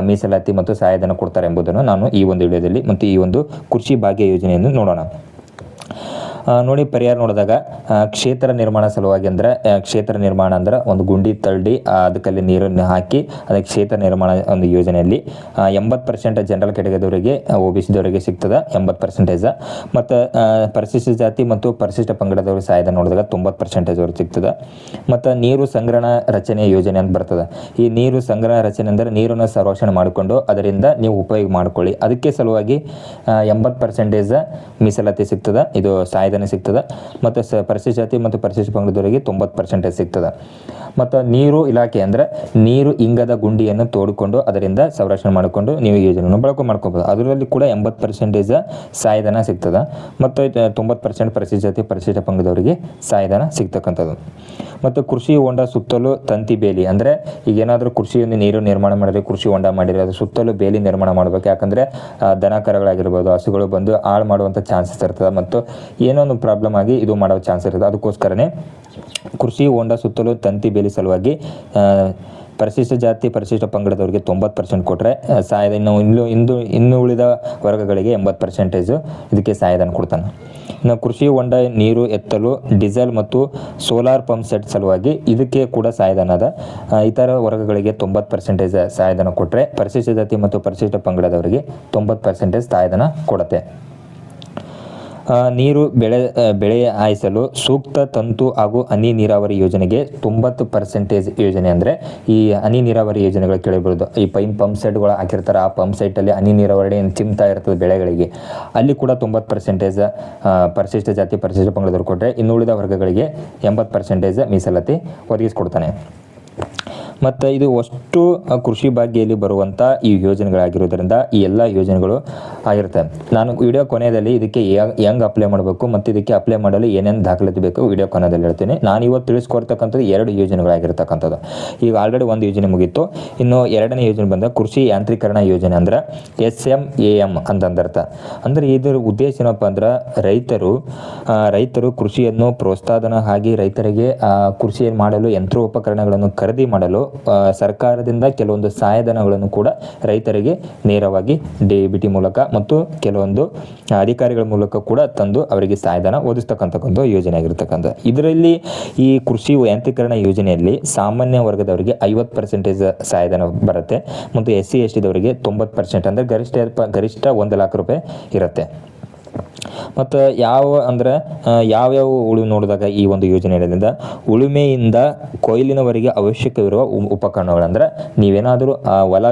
ಮೀಸಲಾತಿ ಮತ್ತು ಸಹಾಯಧನ ಕೊಡ್ತಾರೆ ಎಂಬುದನ್ನು ನಾನು ಈ ಒಂದು ವಿಡಿಯೋದಲ್ಲಿ ಮತ್ತು ಈ ಒಂದು ಕೃಷಿ ಭಾಗ್ಯ ಯೋಜನೆಯನ್ನು ನೋಡೋಣ. ನೋಡಿ ಪರಿಹಾರ ನೋಡಿದಾಗ ಕ್ಷೇತ್ರ ನಿರ್ಮಾಣ ಸಲುವಾಗಿ ಅಂದರೆ ಕ್ಷೇತ್ರ ನಿರ್ಮಾಣ ಅಂದ್ರೆ ಒಂದು ಗುಂಡಿ ತಳ್ಳಿ ಅದಕ್ಕಲ್ಲಿ ನೀರನ್ನು ಹಾಕಿ ಅದಕ್ಕೆ ಕ್ಷೇತ್ರ ನಿರ್ಮಾಣ ಒಂದು ಯೋಜನೆಯಲ್ಲಿ 80% ಜನರಲ್ ಕೆಟಗರಿದವರಿಗೆ OBCದವರಿಗೆ ಸಿಗ್ತದೆ 80%. ಮತ್ತು ಪರಿಶಿಷ್ಟ ಜಾತಿ ಮತ್ತು ಪರಿಶಿಷ್ಟ ಪಂಗಡದವ್ರಿಗೆ ಸಹಾಯಧನ ನೋಡಿದಾಗ 90% ಅವ್ರಿಗೆ ಸಿಗ್ತದೆ. ಮತ್ತು ನೀರು ಸಂಗ್ರಹಣಾ ರಚನೆ ಯೋಜನೆ ಅಂತ ಬರ್ತದೆ. ಈ ನೀರು ಸಂಗ್ರಹ ರಚನೆ ಅಂದರೆ ನೀರನ್ನು ಸಂರಕ್ಷಣೆ ಮಾಡಿಕೊಂಡು ಅದರಿಂದ ನೀವು ಉಪಯೋಗ ಮಾಡ್ಕೊಳ್ಳಿ, ಅದಕ್ಕೆ ಸಲುವಾಗಿ 80% ಮೀಸಲಾತಿ ಸಿಗ್ತದೆ, ಇದು ಸಹಾಯಧನ ಸಿಗ್ತದೆ. ಮತ್ತು ಪರಿಶಿಷ್ಟ ಜಾತಿ ಮತ್ತು ಪರಿಶಿಷ್ಟ ಪಂಗಡದವರಿಗೆ 90% ಸಿಗ್ತದೆ. ಮತ್ತು ನೀರು ಇಲಾಖೆ ಅಂದರೆ ನೀರು ಇಂಗದ ಗುಂಡಿಯನ್ನು ತೋಡಿಕೊಂಡು ಅದರಿಂದ ಸಂರಕ್ಷಣೆ ಮಾಡಿಕೊಂಡು ನೀವು ಯೋಜನೆಯನ್ನು ಬಳಕೆ ಮಾಡ್ಕೋಬೋದು, ಅದರಲ್ಲಿ ಕೂಡ 80% ಸಹಾಯಧನ ಸಿಗ್ತದೆ. ಮತ್ತು 90% ಪರಿಶಿಷ್ಟ ಜಾತಿ ಪರಿಶಿಷ್ಟ ಪಂಗಡದವರಿಗೆ ಸಹಾಯಧನ ಸಿಗ್ತಕ್ಕಂಥದ್ದು. ಮತ್ತು ಕೃಷಿ ಹೊಂಡ ಸುತ್ತಲೂ ತಂತಿ ಬೇಲಿ ಅಂದರೆ ಈಗ ಏನಾದರೂ ಕೃಷಿಯನ್ನು ನೀರು ನಿರ್ಮಾಣ ಮಾಡಿದ್ರೆ ಕೃಷಿ ಹೊಂಡ ಮಾಡಿದರೆ ಅದು ಸುತ್ತಲೂ ಬೇಲಿ ನಿರ್ಮಾಣ ಮಾಡಬೇಕು. ಯಾಕಂದರೆ ದನ ಕರುಗಳಾಗಿರ್ಬೋದು ಹಸುಗಳು ಬಂದು ಹಾಳು ಮಾಡುವಂಥ ಚಾನ್ಸಸ್ ಇರ್ತದೆ ಮತ್ತು ಏನೋ ಒಂದು ಪ್ರಾಬ್ಲಮ್ ಆಗಿ ಇದು ಮಾಡೋ ಚಾನ್ಸ್ ಇರ್ತದೆ. ಅದಕ್ಕೋಸ್ಕರನೇ ಕೃಷಿ ಹೊಂಡ ಸುತ್ತಲೂ ತಂತಿ ಬೇಲಿ ಸಲುವಾಗಿ ಪರಿಶಿಷ್ಟ ಜಾತಿ ಪರಿಶಿಷ್ಟ ಪಂಗಡದವರಿಗೆ 90% ಕೊಟ್ಟರೆ ಇನ್ನು ಉಳಿದ ವರ್ಗಗಳಿಗೆ 80% ಇದಕ್ಕೆ ಸಹಾಯಧನ ಕೊಡ್ತಾನೆ. ಇನ್ನು ಕೃಷಿ ಹೊಂಡ ನೀರು ಎತ್ತಲು ಡೀಸೆಲ್ ಮತ್ತು ಸೋಲಾರ್ ಪಂಪ್ ಸೆಟ್ ಸಲುವಾಗಿ ಇದಕ್ಕೆ ಕೂಡ ಸಹಾಯಧನ ಅದ. ಇತರ ವರ್ಗಗಳಿಗೆ 90% ಸಹಾಯಧನ ಕೊಟ್ಟರೆ ಪರಿಶಿಷ್ಟ ಜಾತಿ ಮತ್ತು ಪರಿಶಿಷ್ಟ ಪಂಗಡದವರಿಗೆ 90% ಸಹಾಯಧನ ಕೊಡುತ್ತೆ. ನೀರು ಬೆಳೆ ಹಾಯಿಸಲು ಸೂಕ್ತ ತಂತು ಹಾಗೂ ಹನಿ ನೀರಾವರಿ ಯೋಜನೆಗೆ 90% ಯೋಜನೆ ಅಂದರೆ ಈ ಹನಿ ನೀರಾವರಿ ಯೋಜನೆಗಳು ಕೇಳಿರ್ಬೋದು. ಈ ಪಂಪ್ ಸೆಟ್ಗಳು ಹಾಕಿರ್ತಾರೆ, ಆ ಪಂಪ್ ಸೆಟ್ಟಲ್ಲಿ ಹನಿ ನೀರಾವರಿ ಚಿಮ್ತಾ ಇರ್ತದೆ ಬೆಳೆಗಳಿಗೆ, ಅಲ್ಲಿ ಕೂಡ 90% ಪರಿಶಿಷ್ಟ ಜಾತಿ ಪರಿಶಿಷ್ಟ ಪಂಗಡದವರು ಕೊಟ್ಟರೆ ಇನ್ನುಳಿದ ವರ್ಗಗಳಿಗೆ 80% ಮೀಸಲಾತಿ ಒದಗಿಸ್ಕೊಡ್ತಾನೆ. ಮತ್ತು ಇದು ಅಷ್ಟು ಕೃಷಿ ಭಾಗ್ಯದಲ್ಲಿ ಬರುವಂಥ ಈ ಯೋಜನೆಗಳಾಗಿರೋದ್ರಿಂದ ಈ ಎಲ್ಲ ಯೋಜನೆಗಳು ಆಗಿರ್ತವೆ. ನಾನು ವಿಡಿಯೋ ಕೊನೆಯಲ್ಲಿ ಇದಕ್ಕೆ ಹೆಂಗೆ ಅಪ್ಲೈ ಮಾಡಬೇಕು ಮತ್ತು ಇದಕ್ಕೆ ಅಪ್ಲೈ ಮಾಡಲು ಏನೇನು ದಾಖಲಾತಿ ಬೇಕು ವಿಡಿಯೋ ಕೊನೆಯಲ್ಲಿ ಹೇಳ್ತೀನಿ. ನಾನು ಇವತ್ತು ತಿಳಿಸ್ಕೊಡ್ತಕ್ಕಂಥದ್ದು 2 ಯೋಜನೆಗಳಾಗಿರ್ತಕ್ಕಂಥದ್ದು. ಈಗ ಆಲ್ರೆಡಿ ಒಂದು ಯೋಜನೆ ಮುಗೀತು, ಇನ್ನು 2ನೇ ಯೋಜನೆ ಬಂದ ಕೃಷಿ ಯಾಂತ್ರೀಕರಣ ಯೋಜನೆ ಅಂದ್ರೆ SMAM ಅಂತಂದರ್ಥ. ಅಂದರೆ ಇದರ ಉದ್ದೇಶ ಏನಪ್ಪ ಅಂದ್ರೆ ರೈತರು ಕೃಷಿಯನ್ನು ಪ್ರೋತ್ಸಾಹನ ಆಗಿ ರೈತರಿಗೆ ಕೃಷಿ ಮಾಡಲು ಯಂತ್ರೋಪಕರಣಗಳನ್ನು ಖರೀದಿ ಮಾಡಲು ಸರ್ಕಾರದಿಂದ ಕೆಲವೊಂದು ಸಹಾಯಧನಗಳನ್ನು ಕೂಡ ರೈತರಿಗೆ ನೇರವಾಗಿ DBT ಮೂಲಕ ಮತ್ತು ಕೆಲವೊಂದು ಅಧಿಕಾರಿಗಳ ಮೂಲಕ ಕೂಡ ತಂದು ಅವರಿಗೆ ಸಹಾಯಧನ ಒದಗಿಸ್ತಕ್ಕಂಥ ಯೋಜನೆ ಆಗಿರ್ತಕ್ಕಂಥ. ಇದರಲ್ಲಿ ಈ ಕೃಷಿ ಯಾಂತ್ರೀಕರಣ ಯೋಜನೆಯಲ್ಲಿ ಸಾಮಾನ್ಯ ವರ್ಗದವರಿಗೆ 50% ಸಹಾಯಧನ ಬರುತ್ತೆ ಮತ್ತು SC STದವರಿಗೆ 90% ಅಂದರೆ ಗರಿಷ್ಠ 1 ಲಕ್ಷ ರೂಪಾಯಿ ಇರುತ್ತೆ. ಮತ್ತು ಯಾವ್ಯಾವ ಉಳುಮೆ ನೋಡಿದಾಗ ಈ ಒಂದು ಯೋಜನೆ ಇರೋದ್ರಿಂದ ಉಳುಮೆಯಿಂದ ಕೊಯ್ಲಿನವರೆಗೆ ಅವಶ್ಯಕವಿರುವ ಉಪಕರಣಗಳು ಅಂದರೆ ನೀವೇನಾದರೂ ಹೊಲ